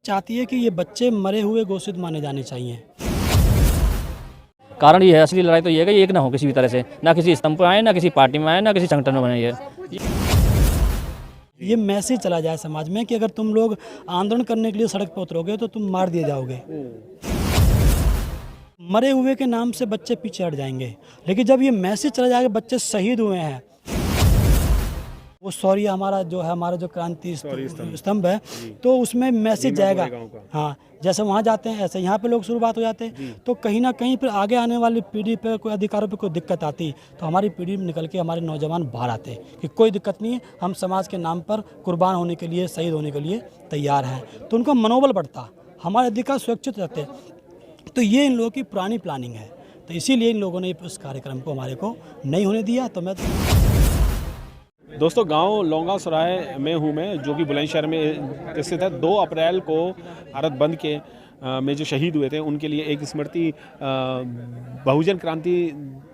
चाहती है कि ये बच्चे मरे हुए घोषित माने जाने चाहिए। कारण ये है, असली लड़ाई तो ये है कि एक ना हो किसी भी तरह से, ना किसी स्तंभ पर आए, ना किसी पार्टी में आए, ना किसी संगठन में बने। ये मैसेज चला जाए समाज में कि अगर तुम लोग आंदोलन करने के लिए सड़क पर उतरोगे तो तुम मार दिए जाओगे। मरे हुए के नाम से बच्चे पीछे हट जाएंगे, लेकिन जब ये मैसेज चला जाएगा बच्चे शहीद हुए हैं, वो सॉरी हमारा जो क्रांति स्तंभ है, तो उसमें मैसेज जाएगा। हाँ, जैसे वहाँ जाते हैं ऐसे यहाँ पे लोग शुरुआत हो जाते हैं, तो कहीं ना कहीं फिर आगे आने वाली पीढ़ी पे कोई अधिकारों पे कोई दिक्कत आती, तो हमारी पीढ़ी में निकल के हमारे नौजवान बाहर आते कि कोई दिक्कत नहीं है, हम समाज के नाम पर कुर्बान होने के लिए, शहीद होने के लिए तैयार हैं। तो उनका मनोबल बढ़ता, हमारे अधिकार सुरक्षित रहते। तो ये इन लोगों की पुरानी प्लानिंग है, तो इसीलिए इन लोगों ने इस कार्यक्रम को हमारे को नहीं होने दिया। तो मैं दोस्तों गांव लौंगा सराय में हूं मैं, जो कि बुलंदशहर में स्थित है। 2 अप्रैल को भारत बंद के में जो शहीद हुए थे उनके लिए एक स्मृति बहुजन क्रांति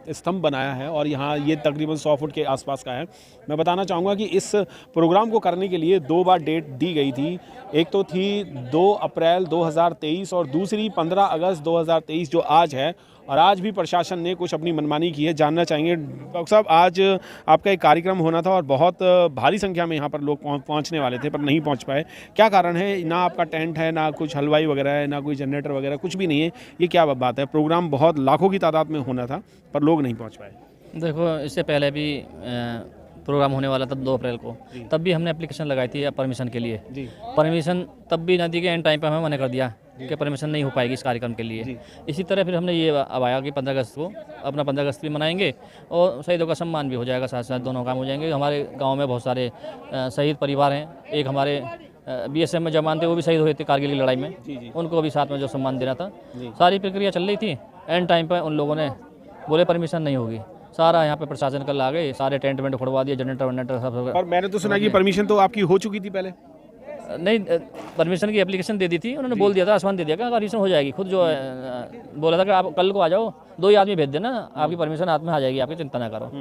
स्तंभ बनाया है और यहाँ ये तकरीबन 100 फुट के आसपास का है। मैं बताना चाहूँगा कि इस प्रोग्राम को करने के लिए 2 बार डेट दी गई थी। एक तो थी 2 अप्रैल 2023 और दूसरी 15 अगस्त 2023 जो आज है। और आज भी प्रशासन ने कुछ अपनी मनमानी की है। जानना चाहेंगे डॉक्टर साहब, आज आपका एक कार्यक्रम होना था और बहुत भारी संख्या में यहाँ पर लोग पहुँचने वाले थे पर नहीं पहुँच पाए। क्या कारण है? ना आपका टेंट है, ना कुछ हलवाई वगैरह है, ना कोई जनरेटर वगैरह, कुछ भी नहीं है। ये क्या बात है? प्रोग्राम बहुत लाखों की तादाद में होना था पर लोग नहीं पहुँच पाए। देखो, इससे पहले भी प्रोग्राम होने वाला था 2 अप्रैल को, तब भी हमने एप्लीकेशन लगाई थी परमिशन के लिए। परमिशन तब भी न दी गई, एंड टाइम पर हमें मना कर दिया कि परमिशन नहीं हो पाएगी इस कार्यक्रम के लिए। इसी तरह फिर हमने ये अब आया कि 15 अगस्त को अपना 15 अगस्त भी मनाएंगे और शहीदों का सम्मान भी हो जाएगा, साथ साथ दोनों काम हो जाएंगे। हमारे गांव में बहुत सारे शहीद परिवार हैं। एक हमारे BSF में जवान थे, वो भी शहीद हुए थे कारगिल की लड़ाई में, उनको भी साथ में जो सम्मान देना था। सारी प्रक्रिया चल रही थी, एंड टाइम पर उन लोगों ने बोले परमिशन नहीं होगी। सारा यहाँ पे प्रशासन कल आ गए, सारे टेंट वेंट खुड़वा दिए, जनरेटर सब। और मैंने तो सुना कि परमिशन तो आपकी हो चुकी थी पहले। नहीं, परमिशन की एप्लीकेशन दे दी थी उन्होंने, बोल दिया था, आसमान दे दिया कि परमिशन हो जाएगी। खुद जो बोला था कि आप कल को आ जाओ, 2 ही आदमी भेज देना, आपकी परमिशन हाथ में आ जाएगी, आपकी चिंता ना करो।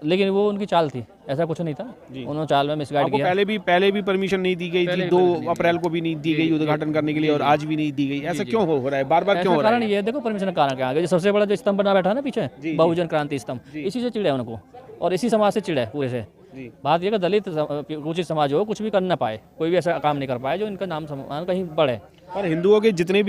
लेकिन वो उनकी चाल थी, ऐसा कुछ नहीं था। उन्होंने चाल में मिसगाइड किया। पहले भी परमिशन नहीं दी गई थी, 2 अप्रैल को भी नहीं दी गई उद्घाटन करने के लिए और आज भी नहीं दी गई। ऐसा क्यों हो रहा है? बार-बार क्यों हो रहा है? कारण ये देखो, परमिशन का कारण क्या है? सबसे बड़ा जो स्तंभ बना बैठा है ना पीछे, बहुजन क्रांति स्तंभ, इसी से चिढ़ है उनको और इसी समाज से चिढ़ है पूरे से। बात यह कि दलित कुचित समाज हो, कुछ भी कर ना पाए, कोई भी ऐसा काम नहीं कर पाए जो इनका नाम सम्मान कहीं बढ़े। पर हिंदुओं के जितने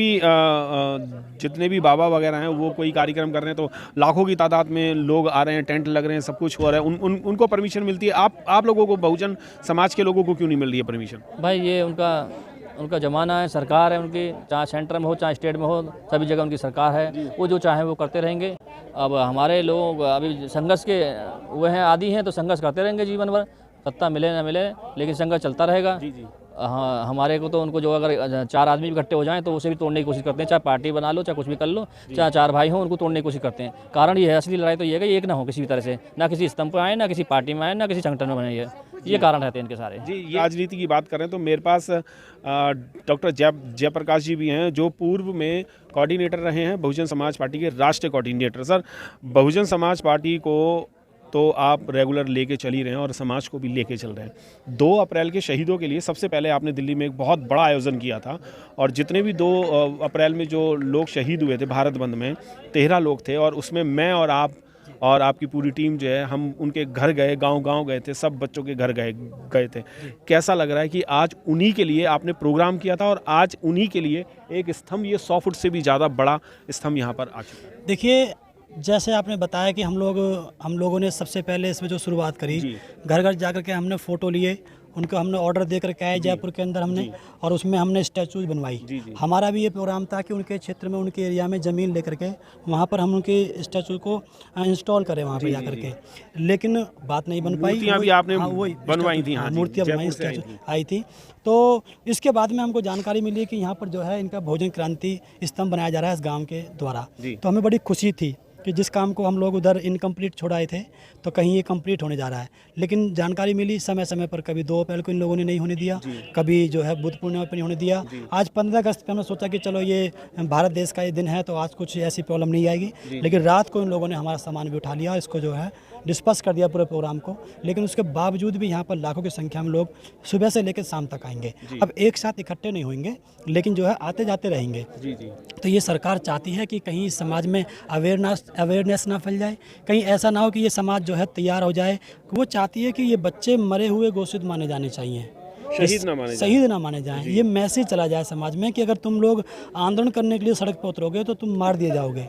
भी बाबा वगैरह हैं वो कोई कार्यक्रम कर रहे हैं तो लाखों की तादाद में लोग आ रहे हैं, टेंट लग रहे हैं, सब कुछ हो रहा है, उनको परमिशन मिलती है। आप लोगों को, बहुजन समाज के लोगों को क्यों नहीं मिल रही है परमिशन? भाई ये उनका ज़माना है, सरकार है उनकी, चाहे सेंटर में हो चाहे स्टेट में हो, सभी जगह उनकी सरकार है, वो जो चाहे वो करते रहेंगे। अब हमारे लोग अभी संघर्ष के वो हैं, आदी हैं, तो संघर्ष करते रहेंगे जीवन भर, सत्ता मिले ना मिले, लेकिन संघर्ष चलता रहेगा। हाँ, हमारे को तो उनको जो अगर 4 आदमी भी इकट्ठे हो जाएं तो उसे भी तोड़ने की कोशिश करते हैं, चाहे पार्टी बना लो, चाहे कुछ भी कर लो, चाहे 4 भाई हों, उनको तोड़ने की कोशिश करते हैं। कारण ये है, असली लड़ाई तो ये है कि एक ना हो किसी भी तरह से, ना किसी स्तंभ पर आए, ना किसी पार्टी में आए, ना किसी संगठन में बने। ये कारण रहते हैं इनके सारे। जी, ये राजनीति की बात करें तो मेरे पास डॉक्टर जयप्रकाश जी भी हैं, जो पूर्व में कोऑर्डिनेटर रहे हैं बहुजन समाज पार्टी के, राष्ट्रीय coordinator. Sir, Bahujan Samaj party को तो आप रेगुलर लेके चल ही रहे हैं और समाज को भी लेके चल रहे हैं। 2 अप्रैल के शहीदों के लिए सबसे पहले आपने दिल्ली में एक बहुत बड़ा आयोजन किया था और जितने भी 2 अप्रैल में जो लोग शहीद हुए थे भारत बंद में, 13 लोग थे और उसमें मैं और आप और आपकी पूरी टीम जो है, हम उनके घर गए, गांव गए थे, सब बच्चों के घर गए थे। कैसा लग रहा है कि आज उन्हीं के लिए आपने प्रोग्राम किया था और आज उन्हीं के लिए एक स्तंभ, ये 100 फुट से भी ज़्यादा बड़ा स्तंभ यहाँ पर आ चुका है? देखिए, जैसे आपने बताया कि हम लोगों ने सबसे पहले इसमें जो शुरुआत करी, घर घर जाकर के हमने फ़ोटो लिए, उनको हमने ऑर्डर दे करके आए जयपुर के अंदर हमने, और उसमें हमने स्टैचूज बनवाई। हमारा भी ये प्रोग्राम था कि उनके क्षेत्र में, उनके एरिया में ज़मीन लेकर के वहाँ पर हम उनके स्टैचू को इंस्टॉल करें वहाँ पर जा करके, लेकिन बात नहीं बन पाई। मूर्तियाँ भी आपने बनवाई थी? मूर्तियाँ बनवाई, स्टैचू आई थी। तो इसके बाद में हमको जानकारी मिली कि यहाँ पर जो है इनका बहुजन क्रांति स्तंभ बनाया जा रहा है इस गाँव के द्वारा। तो हमें बड़ी खुशी थी कि जिस काम को हम लोग उधर इनकम्प्लीट छोड़ाए थे तो कहीं ये कंप्लीट होने जा रहा है। लेकिन जानकारी मिली समय समय पर, कभी 2 अप्रैल को इन लोगों ने नहीं होने दिया, कभी जो है बुद्ध पूर्णिमा पर नहीं होने दिया। आज 15 अगस्त पे हमने सोचा कि चलो ये भारत देश का ये दिन है तो आज कुछ ऐसी प्रॉब्लम नहीं आएगी, लेकिन रात को इन लोगों ने हमारा सामान भी उठा लिया, इसको जो है डिस्पर्स कर दिया पूरे प्रोग्राम को, लेकिन उसके बावजूद भी यहाँ पर लाखों की संख्या में लोग सुबह से लेकर शाम तक आएंगे। अब एक साथ इकट्ठे नहीं होंगे, लेकिन जो है आते जाते रहेंगे। तो ये सरकार चाहती है कि कहीं समाज में अवेयरनेस ना फैल जाए, कहीं ऐसा ना हो कि ये समाज जो है तैयार हो जाए। वो चाहती है कि ये बच्चे मरे हुए घोषित माने जाने चाहिए, शहीद ना माने जाएं। ये मैसेज चला जाए समाज में कि अगर तुम लोग आंदोलन करने के लिए सड़क पर उतरोगे तो तुम मार दिए जाओगे,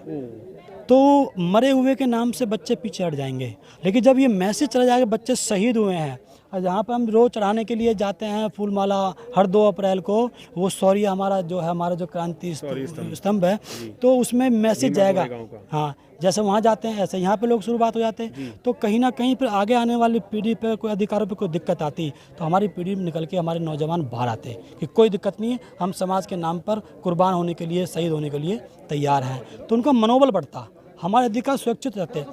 तो मरे हुए के नाम से बच्चे पीछे हट जाएंगे। लेकिन जब ये मैसेज चला जाएगा बच्चे शहीद हुए हैं, और जहाँ पर हम रोज चढ़ाने के लिए जाते हैं फूल माला हर 2 अप्रैल को, वो शौर्य हमारा जो क्रांति स्तंभ है, तो उसमें मैसेज जाएगा। हाँ, जैसे वहाँ जाते हैं ऐसे यहाँ पे लोग शुरुआत हो जाते हैं। तो कहीं ना कहीं फिर आगे आने वाली पीढ़ी पे कोई अधिकारों पे कोई दिक्कत आती, तो हमारी पीढ़ी निकल के हमारे नौजवान बाहर आते कि कोई दिक्कत नहीं है, हम समाज के नाम पर कुर्बान होने के लिए, शहीद होने के लिए तैयार हैं। तो उनका मनोबल बढ़ता, हमारे अधिकार सुरक्षित रहते।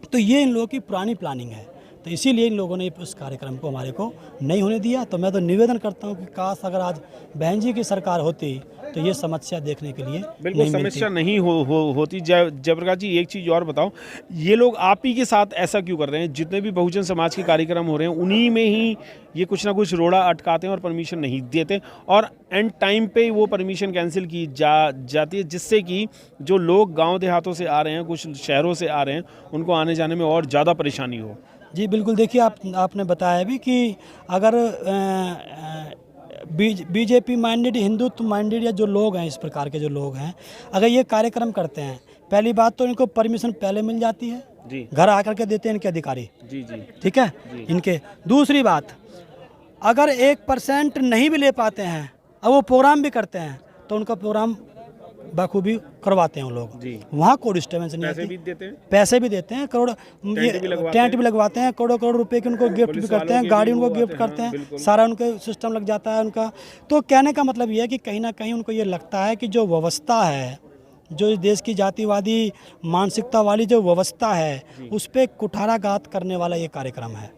तो ये इन लोगों की पुरानी प्लानिंग है, तो इसीलिए इन लोगों ने इस कार्यक्रम को हमारे को नहीं होने दिया। तो मैं तो निवेदन करता हूँ कि काश अगर आज बहन जी की सरकार होती तो ये समस्या देखने के लिए बिल्कुल समस्या नहीं होती। जयप्रकाश जी, एक चीज़ और बताओ, ये लोग आप ही के साथ ऐसा क्यों कर रहे हैं? जितने भी बहुजन समाज के कार्यक्रम हो रहे हैं उन्हीं में ही ये कुछ ना कुछ रोड़ा अटकाते हैं और परमिशन नहीं देते, और एंड टाइम पे वो परमिशन कैंसिल की जाती है, जिससे कि जो लोग गाँव देहातों से आ रहे हैं, कुछ शहरों से आ रहे हैं, उनको आने जाने में और ज़्यादा परेशानी हो। जी बिल्कुल, देखिए आपने बताया भी कि अगर बीजेपी माइंडेड, हिंदुत्व माइंडेड या जो लोग हैं, इस प्रकार के जो लोग हैं, अगर ये कार्यक्रम करते हैं, पहली बात तो इनको परमिशन पहले मिल जाती है जी, घर आकर के देते हैं इनके अधिकारी जी, ठीक है जी। इनके दूसरी बात, अगर 1% नहीं भी ले पाते हैं और वो प्रोग्राम भी करते हैं तो उनका प्रोग्राम बखूबी करवाते हैं वो लोग। वहाँ कोई डिस्टर्बेंस नहीं आती, पैसे भी देते हैं, करोड़ टेंट भी लगवाते हैं, करोड़ों रुपए की उनको गिफ्ट भी करते हैं, गाड़ी उनको गिफ्ट करते हैं, सारा उनके सिस्टम लग जाता है उनका। तो कहने का मतलब ये है कि कहीं ना कहीं उनको ये लगता है कि जो व्यवस्था है, जो इस देश की जातिवादी मानसिकता वाली जो व्यवस्था है, उस पर कुठाराघात करने वाला ये कार्यक्रम है,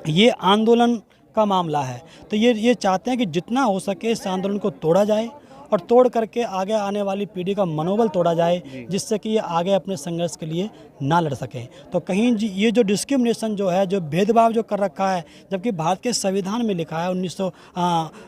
ये आंदोलन का मामला है। तो ये चाहते हैं कि जितना हो सके इस आंदोलन को तोड़ा जाए और तोड़ करके आगे आने वाली पीढ़ी का मनोबल तोड़ा जाए, जिससे कि ये आगे अपने संघर्ष के लिए ना लड़ सकें। तो कहीं ये जो डिस्क्रिमिनेशन जो है, जो भेदभाव जो कर रखा है, जबकि भारत के संविधान में लिखा है 1900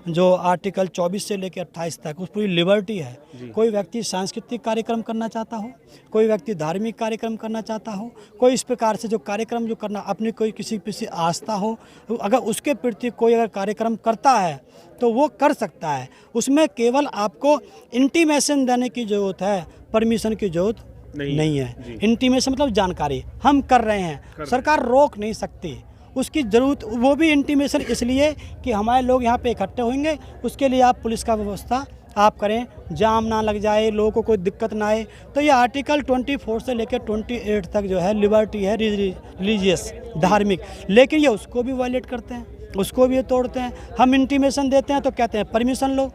जो आर्टिकल 24 से लेकर 28 तक उस पूरी लिबर्टी है। कोई व्यक्ति सांस्कृतिक कार्यक्रम करना चाहता हो, कोई व्यक्ति धार्मिक कार्यक्रम करना चाहता हो, कोई इस प्रकार से जो कार्यक्रम जो करना, अपनी कोई किसी आस्था हो, अगर उसके प्रति कोई अगर कार्यक्रम करता है तो वो कर सकता है। उसमें केवल आपको इंटीमेशन देने की ज़रूरत है, परमिशन की ज़रूरत नहीं है। इंटीमेशन मतलब जानकारी, हम कर रहे हैं, सरकार रोक नहीं सकती। उसकी ज़रूरत, वो भी इंटीमेशन इसलिए कि हमारे लोग यहाँ पे इकट्ठे होंगे, उसके लिए आप पुलिस का व्यवस्था आप करें, जाम ना लग जाए, लोगों को कोई दिक्कत ना आए। तो ये आर्टिकल 24 से लेकर 28 तक जो है लिबर्टी है रिलीजियस, धार्मिक, लेकिन ये उसको भी वायलेट करते हैं, उसको भी तोड़ते हैं। हम इंटीमेशन देते हैं तो कहते हैं परमिशन लो,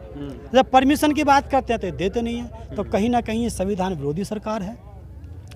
जब परमिशन की बात करते हैं तो देते नहीं हैं। तो कहीं ना कहीं ये संविधान विरोधी सरकार है,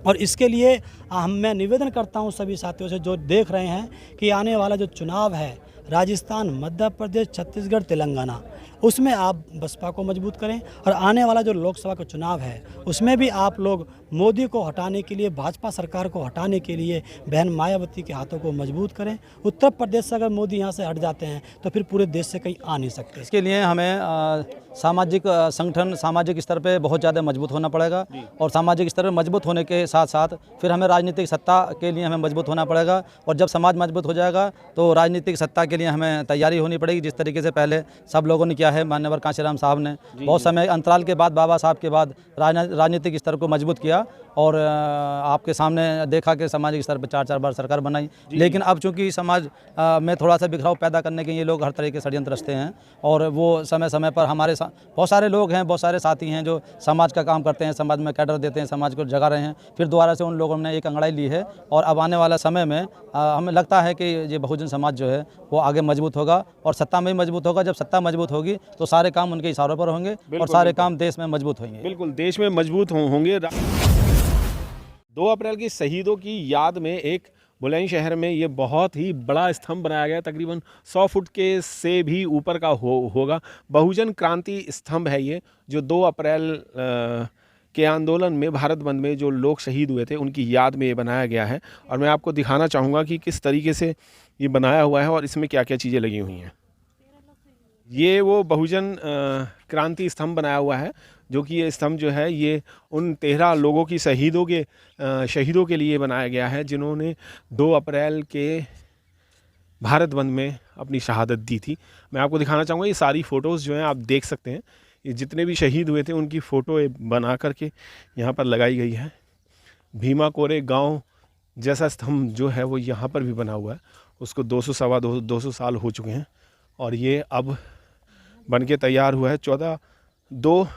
और इसके लिए मैं निवेदन करता हूं सभी साथियों से जो देख रहे हैं कि आने वाला जो चुनाव है, राजस्थान, मध्य प्रदेश, छत्तीसगढ़, तेलंगाना, उसमें आप बसपा को मजबूत करें, और आने वाला जो लोकसभा का चुनाव है उसमें भी आप लोग मोदी को हटाने के लिए, भाजपा सरकार को हटाने के लिए बहन मायावती के हाथों को मजबूत करें। उत्तर प्रदेश से अगर मोदी यहाँ से हट जाते हैं तो फिर पूरे देश से कहीं आ नहीं सकते। इसके लिए हमें सामाजिक संगठन, सामाजिक स्तर पे बहुत ज़्यादा मजबूत होना पड़ेगा, और सामाजिक स्तर पे मजबूत होने के साथ साथ फिर हमें राजनीतिक सत्ता के लिए हमें मजबूत होना पड़ेगा। और जब समाज मजबूत हो जाएगा तो राजनीतिक सत्ता के लिए हमें तैयारी होनी पड़ेगी, जिस तरीके से पहले सब लोगों ने किया है। मान्यवर कांशीराम साहब ने बहुत समय अंतराल के बाद, बाबा साहब के बाद राजनीतिक स्तर को मजबूत किया, और आपके सामने देखा कि सामाजिक स्तर पर 4-4 बार सरकार बनाई। लेकिन अब चूंकि समाज में थोड़ा सा बिखराव पैदा करने के ये लोग हर तरह के षड्यंत्र रचते हैं, और वो समय समय पर हमारे बहुत सारे लोग हैं, बहुत सारे साथी हैं जो समाज का काम करते हैं, समाज में कैडर देते हैं, समाज को जगा रहे हैं। फिर दोबारा से उन लोगों ने एक अंगड़ाई ली है, और अब आने वाला समय में हमें लगता है कि ये बहुजन समाज जो है वो आगे मजबूत होगा, और सत्ता में भी मजबूत होगा। जब सत्ता मजबूत होगी तो सारे काम उनके इशारों पर होंगे, और सारे काम देश में मजबूत होंगे। बिल्कुल, देश में मजबूत होंगे। 2 अप्रैल की शहीदों की याद में एक बुलंदशहर में ये बहुत ही बड़ा स्तंभ बनाया गया, तकरीबन 100 फुट के से भी ऊपर का होगा। बहुजन क्रांति स्तंभ है ये, जो 2 अप्रैल के आंदोलन में, भारत बंद में जो लोग शहीद हुए थे उनकी याद में ये बनाया गया है। और मैं आपको दिखाना चाहूँगा कि किस तरीके से ये बनाया हुआ है और इसमें क्या क्या चीज़ें लगी हुई हैं। ये वो बहुजन क्रांति स्तंभ बनाया हुआ है, जो कि ये स्तंभ जो है ये उन 13 लोगों की शहीदों के लिए बनाया गया है जिन्होंने 2 अप्रैल के भारत बंद में अपनी शहादत दी थी। मैं आपको दिखाना चाहूँगा, ये सारी फ़ोटोज़ जो हैं आप देख सकते हैं, ये जितने भी शहीद हुए थे उनकी फ़ोटो बना करके यहाँ पर लगाई गई है। भीमा कोरे गांव जैसा स्तंभ जो है वो यहाँ पर भी बना हुआ है, उसको 200 साल हो चुके हैं और ये अब बन के तैयार हुआ है 14/2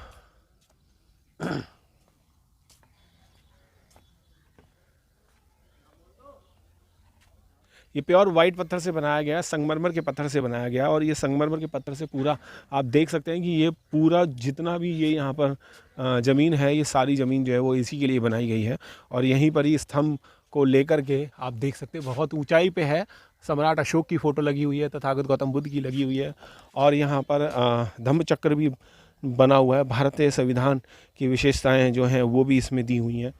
ये प्योर वाइट पत्थर से बनाया गया है, संगमरमर के पत्थर से बनाया गया है। और ये संगमरमर के पत्थर से पूरा आप देख सकते हैं कि ये पूरा जितना भी ये यहाँ पर ज़मीन है, ये सारी ज़मीन जो है वो इसी के लिए बनाई गई है। और यहीं पर ही स्तंभ को लेकर के आप देख सकते हैं बहुत ऊंचाई पे है। सम्राट अशोक की फ़ोटो लगी हुई है, तथागत गौतम बुद्ध की लगी हुई है और यहाँ पर धम्म चक्र भी बना हुआ है। भारतीय संविधान की विशेषताएँ जो हैं वो भी इसमें दी हुई हैं।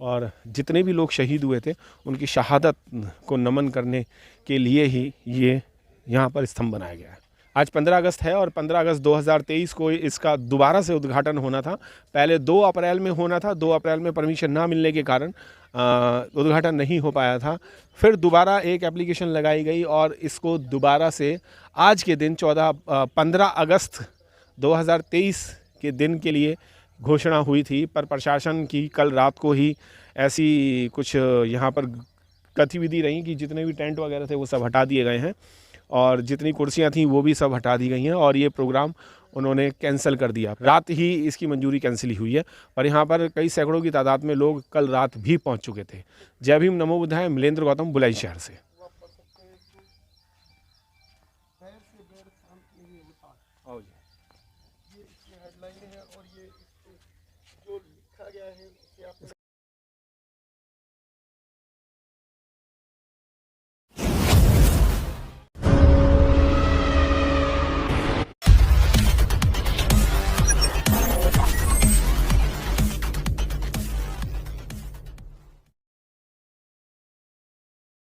और जितने भी लोग शहीद हुए थे उनकी शहादत को नमन करने के लिए ही ये यहाँ पर स्तंभ बनाया गया है। आज 15 अगस्त है और 15 अगस्त 2023 को इसका दोबारा से उद्घाटन होना था। पहले 2 अप्रैल में होना था, 2 अप्रैल में परमिशन ना मिलने के कारण उद्घाटन नहीं हो पाया था। फिर दोबारा एक एप्लीकेशन लगाई गई और इसको दोबारा से आज के दिन 15 अगस्त 2023 के दिन के लिए घोषणा हुई थी, पर प्रशासन की कल रात को ही ऐसी कुछ यहाँ पर गतिविधि रही कि जितने भी टेंट वगैरह थे वो सब हटा दिए गए हैं और जितनी कुर्सियाँ थीं वो भी सब हटा दी गई हैं और ये प्रोग्राम उन्होंने कैंसिल कर दिया। रात ही इसकी मंजूरी कैंसिल हुई है और यहाँ पर कई सैकड़ों की तादाद में लोग कल रात भी पहुँच चुके थे। जय भीम, नमो बुद्धाय। मिलेंद्र गौतम, बुलंदशहर से।